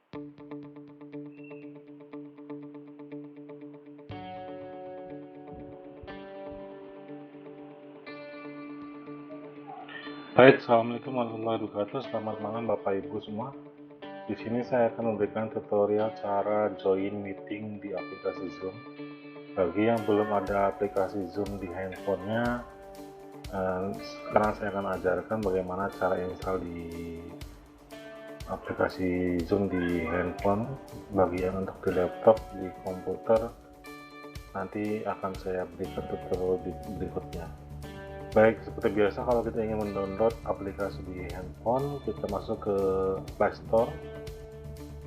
Baik, assalamualaikum warahmatullahi wabarakatuh. Selamat malam Bapak Ibu semua. Di sini saya akan memberikan tutorial cara join meeting di aplikasi Zoom. Bagi yang belum ada aplikasi Zoom di handphonenya, sekarang saya akan ajarkan bagaimana cara install di aplikasi Zoom di handphone. Bagi yang untuk di laptop, di komputer, nanti akan saya berikan tutorial berikutnya. Baik, seperti biasa kalau kita ingin mendownload aplikasi di handphone, kita masuk ke Play Store,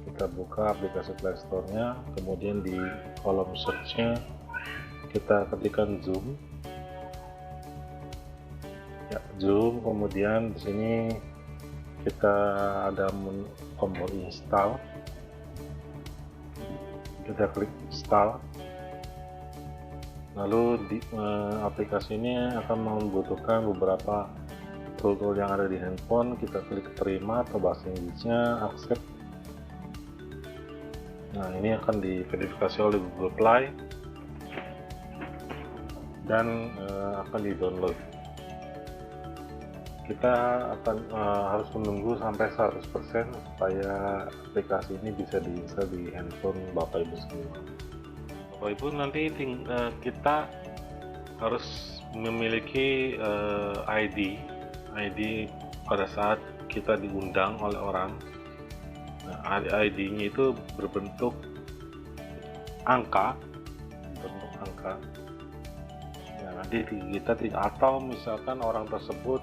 kita buka aplikasi Play Store-nya, kemudian di kolom search-nya kita ketikkan Zoom. Ya, Zoom, kemudian di sini kita ada tombol install, kita klik install. Lalu di aplikasi ini akan membutuhkan beberapa tool yang ada di handphone. Kita klik terima atau bahasa Inggrisnya accept. Nah, ini akan diverifikasi oleh Google Play dan akan di-download. Kita akan harus menunggu sampai 100% supaya aplikasi ini bisa diinstal di handphone Bapak Ibu semua. Bapak Ibu, nanti kita harus memiliki ID pada saat kita diundang oleh orang. Nah, ID-nya itu berbentuk angka, Ya, nanti kita atau misalkan orang tersebut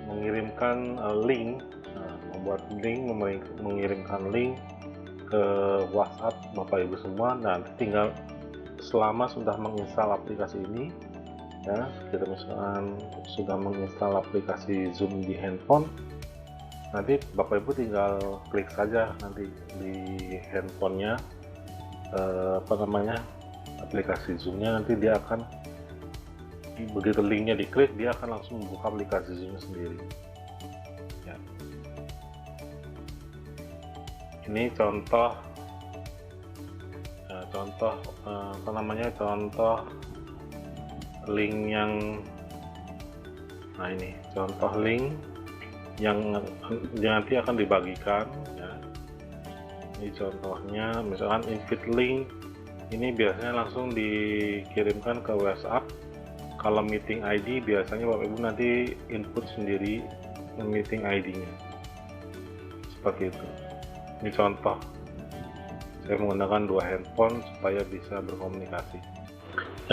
mengirimkan link, membuat link, mengirimkan link ke WhatsApp Bapak Ibu semua. Nah, tinggal selama sudah menginstal aplikasi ini, ya, kita misalkan sudah menginstal aplikasi Zoom di handphone, nanti Bapak Ibu tinggal klik saja nanti di handphonenya aplikasi Zoomnya, nanti dia akan, begitu linknya diklik, dia akan langsung membuka aplikasi Zoom sendiri. Ya. Ini contoh link yang, nah ini contoh link yang nanti akan dibagikan, ya. Ini contohnya, misalkan invite link ini biasanya langsung dikirimkan ke WhatsApp. Kalau meeting ID biasanya Bapak Ibu nanti input sendiri meeting ID-nya, seperti itu. Ini contoh, saya menggunakan dua handphone supaya bisa berkomunikasi.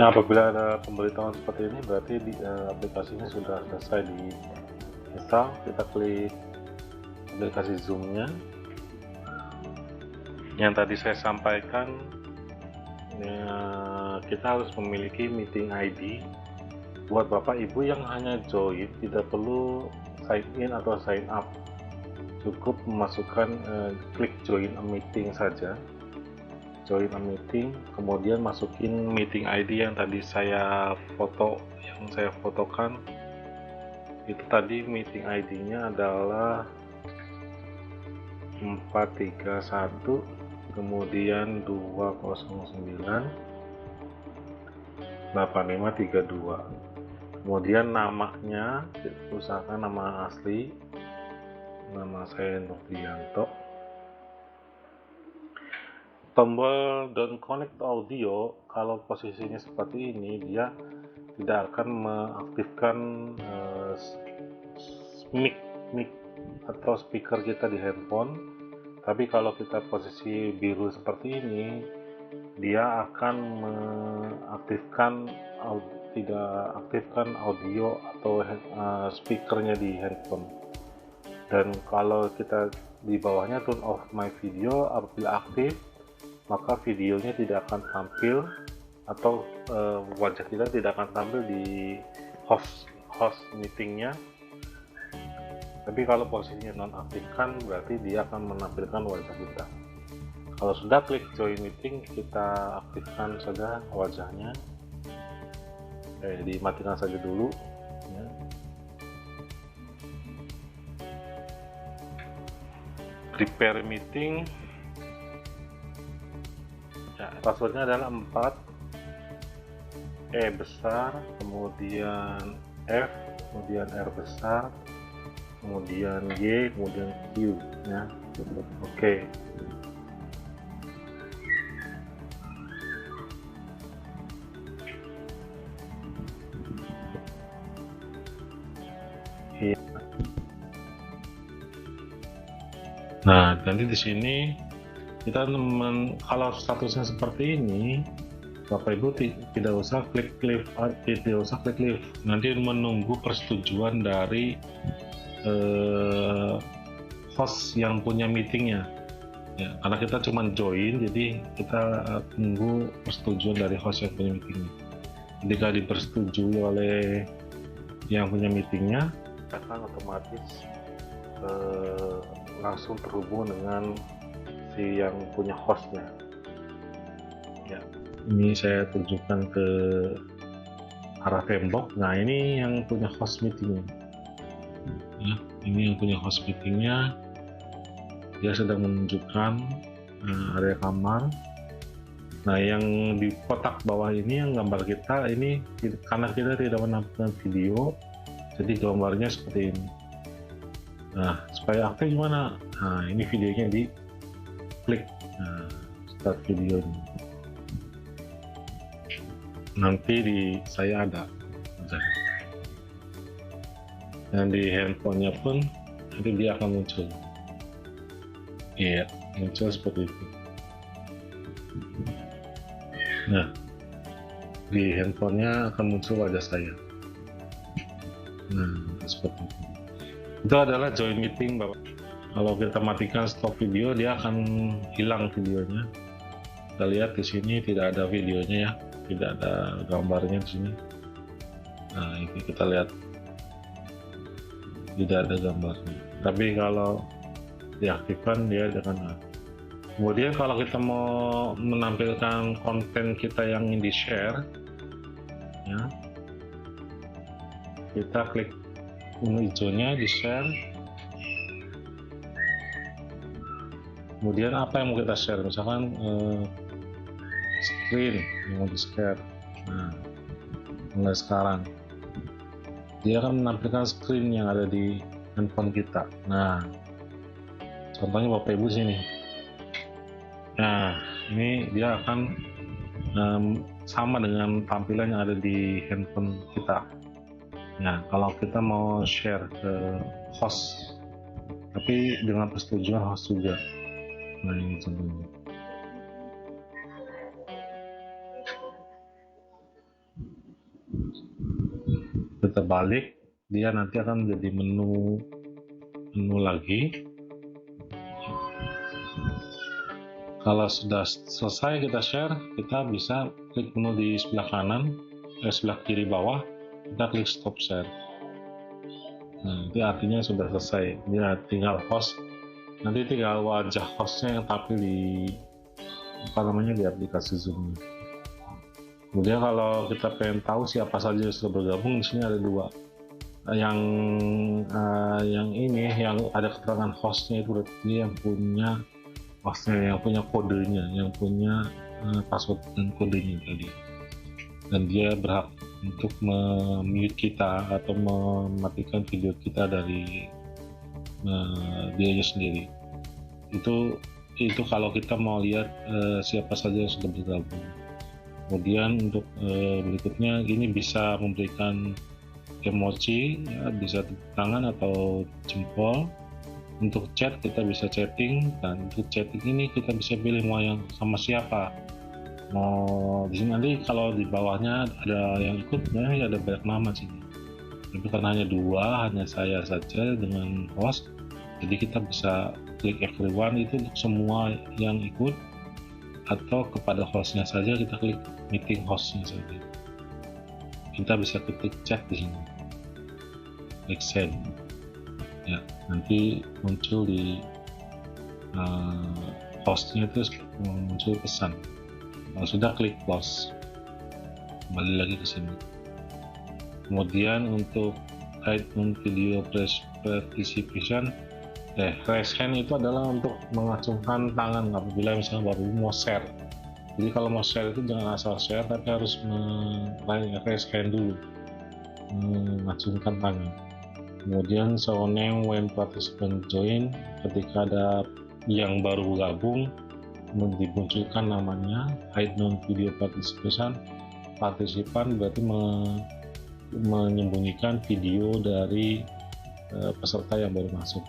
Nah, apabila ada pemberitahuan seperti ini, berarti aplikasinya sudah selesai di install. Kita klik aplikasi Zoom-nya. Yang tadi saya sampaikan, kita harus memiliki meeting ID. Buat Bapak Ibu yang hanya join, tidak perlu sign in atau sign up, cukup memasukkan klik join a meeting saja. Join a meeting, kemudian masukin meeting ID yang tadi saya fotokan. Itu tadi meeting ID-nya adalah 431, kemudian 209 8532. Kemudian namanya, usahakan nama asli, nama saya Nurdianto. Tombol don't connect audio, kalau posisinya seperti ini, dia tidak akan mengaktifkan mic atau speaker kita di handphone. Tapi kalau kita posisi biru seperti ini, dia akan tidak aktifkan audio atau speakernya di handphone. Dan kalau kita di bawahnya turn off my video, apabila aktif, maka videonya tidak akan tampil, atau wajah kita tidak akan tampil di host meetingnya. Tapi kalau posisinya nonaktifkan, berarti dia akan menampilkan wajah kita. Kalau sudah klik join meeting, kita aktifkan saja wajahnya. Dimatikan saja dulu, ya. Prepare meeting, Ya, passwordnya adalah 4, E besar, kemudian F, kemudian R besar, kemudian Y, kemudian Q, ya. Oke. Iya. Nah, nanti di sini kita kalau statusnya seperti ini, Bapak Ibu tidak usah klik live, nanti menunggu persetujuan dari host yang punya meetingnya. Ya, karena kita cuma join, jadi kita tunggu persetujuan dari host yang punya meetingnya. Ketika dipersetujui oleh yang punya meetingnya, akan otomatis langsung terhubung dengan si yang punya hostnya. Ya. Ini saya tunjukkan ke arah tembok. Nah, ini yang punya host meetingnya. Ya, ini yang punya host meetingnya. Dia sedang menunjukkan area kamar. Nah, yang di kotak bawah ini yang gambar kita ini, karena kita tidak menampilkan video, jadi gambarnya seperti ini. Nah, supaya aktif gimana? Nah, ini videonya di klik. Nah, start videonya. Nanti di saya ada, dan di handphonenya pun nanti dia akan muncul. Iya, muncul seperti itu. Nah, di handphonenya akan muncul wajah saya. Nah, seperti itu. Itu adalah join meeting, Bapak. Kalau kita matikan stop video, dia akan hilang videonya. Kita lihat di sini tidak ada videonya ya. Tidak ada gambarnya di sini. Nah, ini kita lihat tidak ada gambarnya. Tapi kalau diaktifkan dia akan. Kemudian kalau kita mau menampilkan konten kita yang ingin di share, ya, kita klik menu hijaunya di share. Kemudian apa yang mau kita share? Misalkan screen yang mau di share. Nah, mulai sekarang dia akan menampilkan screen yang ada di handphone kita. Nah, contohnya Bapak Ibu sini. Nah, ini dia akan sama dengan tampilan yang ada di handphone kita. Nah, kalau kita mau share ke host, tapi dengan persetujuan host juga. Nah, ini contohnya. Kita balik, dia nanti akan menjadi menu lagi. Kalau sudah selesai kita share, kita bisa klik menu di sebelah kanan, sebelah kiri bawah, kita klik stop share. Nah, itu artinya sudah selesai. Dia tinggal host, nanti tinggal wajah hostnya yang tampil di di aplikasi Zoom. Kemudian kalau kita pengen tahu siapa saja yang sudah bergabung, di sini ada dua. Yang ini yang ada keterangan hostnya itu berarti yang punya hostnya, yang punya kodenya, yang punya password dan kodenya tadi. Dan dia berhak untuk mute kita atau mematikan video kita dari dianya sendiri. Itu kalau kita mau lihat siapa saja yang sudah bergabung. Kemudian untuk berikutnya ini bisa memberikan emoji, ya, bisa tangan atau jempol. Untuk chat kita bisa chatting, dan untuk chatting ini kita bisa pilih mau yang sama siapa. Mau di sini nanti kalau di bawahnya ada yang ikut, ya ada banyak nama sini. Tapi karena hanya dua, hanya saya saja dengan host, jadi kita bisa klik everyone itu untuk semua yang ikut, atau kepada hostnya saja kita klik meeting hostnya saja. Kita bisa klik chat di sini, klik send. Ya, nanti muncul di hostnya itu muncul pesan. Kalau sudah klik close, kembali lagi ke sini. Kemudian untuk item video participation, raise hand itu adalah untuk mengacungkan tangan apabila misalnya baru mau share. Jadi kalau mau share itu jangan asal share, tapi harus raise hand dulu, mengacungkan tangan. Kemudian show name when participant join, ketika ada yang baru gabung dimunculkan namanya. Hide non video partisipan berarti menyembunyikan video dari peserta yang baru masuk.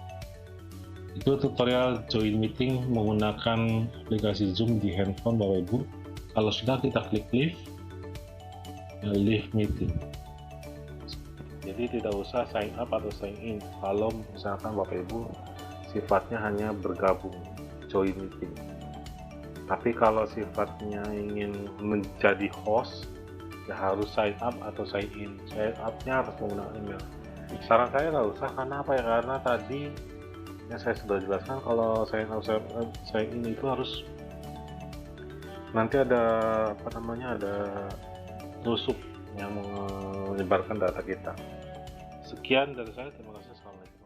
Itu tutorial join meeting menggunakan aplikasi Zoom di handphone Bapak Ibu. Kalau sudah, kita klik leave meeting. Jadi tidak usah sign up atau sign in kalau misalkan Bapak Ibu sifatnya hanya bergabung join meeting. Tapi kalau sifatnya ingin menjadi host, ya harus sign up atau sign in. Sign up-nya harus menggunakan email. Saran saya nggak usah, karena apa ya? Karena tadi yang saya sudah jelaskan, kalau sign in itu harus nanti ada ada rusuk yang menyebarkan data kita. Sekian dari saya, terima kasih. Assalamualaikum.